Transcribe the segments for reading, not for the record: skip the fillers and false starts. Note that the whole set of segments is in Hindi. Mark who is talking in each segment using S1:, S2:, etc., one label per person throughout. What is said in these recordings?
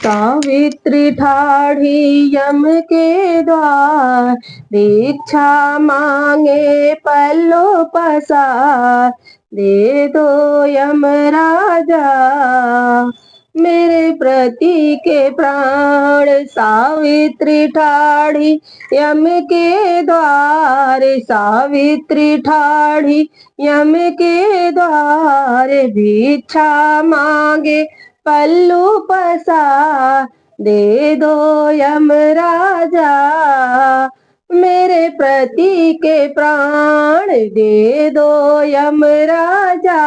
S1: सावित्री ठाढ़ी यम के द्वार, भिक्षा मांगे पल्लो पसार, दे दो यमराजा मेरे प्रति के प्राण। सावित्री ठाढ़ी यम के द्वार, सावित्री ठाढ़ी यम के द्वार, भिक्षा मांगे पल्लू पसार, दे दो यमराजा मेरे प्रति के प्राण, दे दो यमराजा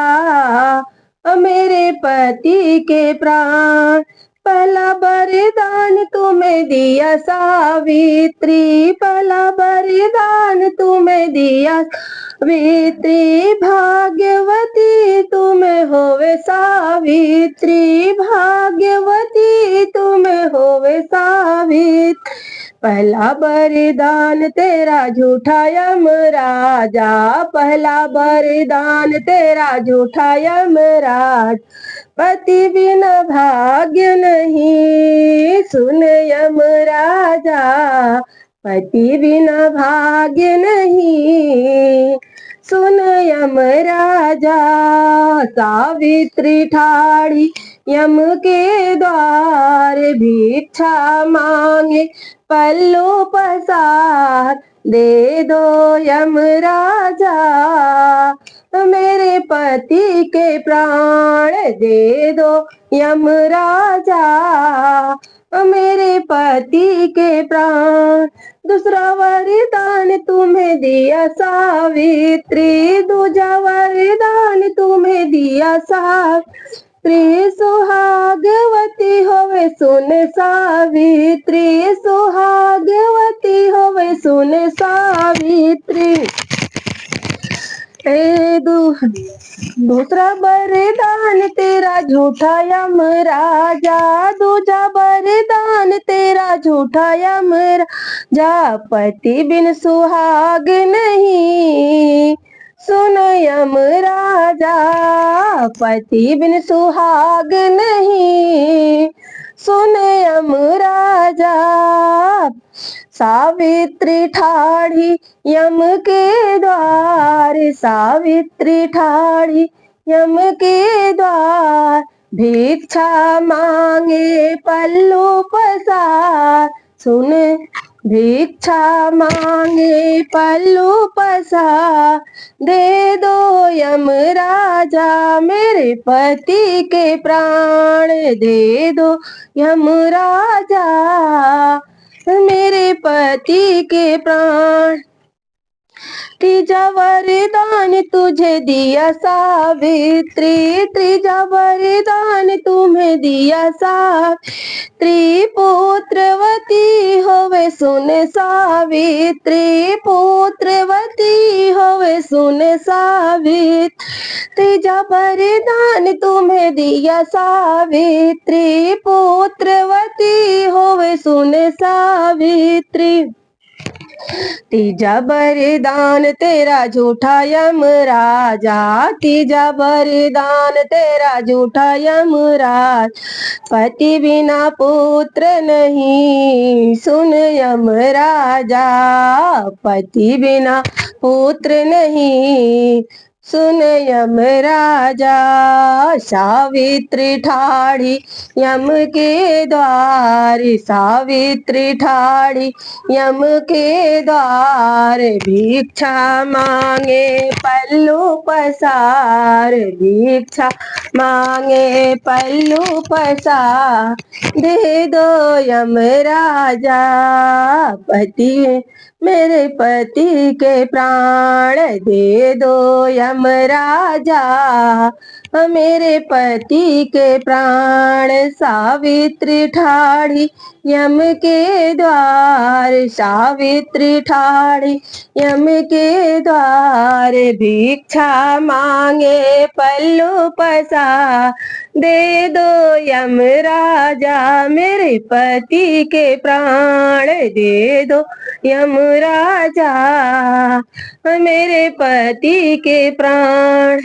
S1: मेरे पति के प्राण। पहला वरदान तुम्हें दिया सावित्री, पहला वरदान तुम्हें दिया सावित्री, भाग्यवती तुम्हें होवे सावित्री, भाग्यवती तुम्हें होवे सावित्री। पहला वरदान तेरा झूठा यमराजा, पहला वरदान तेरा झूठा यमराज, पति बिना भाग्य नहीं सुन यमराजा, पति बिना भाग्य नहीं सुन यमराजा। सावित्री ठाढ़ी यम के द्वार, भिक्षा मांगे पल्लू पसार, दे दो यमराजा मेरे पति के प्राण, दे दो यमराजा मेरे पति के प्राण। दूसरा वरदान तुम्हें दिया सावित्री, दूजा वरदान तुम्हें दिया सावित्री, सुहागवती होवे सुन सावित्री, सुहागवती होवे सुन सावित्री। दूसरा वरदान तेरा झूठा यमराजा, दूजा वरदान तेरा झूठा यमराजा, पति बिन सुहाग नहीं सुन यमराजा, पति बिन सुहाग नहीं सुन यमराजा। सावित्री ठाढ़ी यम के द्वार, सावित्री ठाढ़ी यम के द्वार, भिक्षा मांगे पल्लू पसार, सुन भिक्षा मांगे पल्लू पसार, दे दो यमराजा मेरे पति के प्राण, दे दो यमराजा मेरे पति के प्राण। तीजा वरदान तुझे दिया सावित्री, तीजा वरदान तुम्हें दिया सावित्री, पुत्रवती होवे सुन सावित्री, पुत्रवती होवे सुन सावित्री। तीजा वरदान तुम्हें दिया सावित्री, पुत्रवती होवे सुन सावित्री। तीजा वरदान तेरा झूठा यमराजा, तीजा वरदान तेरा झूठा यमराज, पति बिना पुत्र नहीं सुन यमराजा, पति बिना पुत्र नहीं सुन यमराजा। सावित्री ठाढ़ी यम के द्वार, सावित्री ठाढ़ी यम के द्वार, भिक्षा मांगे पल्लू पसार, भिक्षा मांगे पल्लू पसार, दे दो यमराजा पति मेरे पति के प्राण, दे दो यमराजा मेरे पति के प्राण। सावित्री ठाढ़ी यम के द्वार, सावित्री ठाढ़ी यम के द्वार, भिक्षा मांगे पल्लू पसार, दे दो यमराजा मेरे पति के प्राण, दे दो यमराजा मेरे पति के प्राण।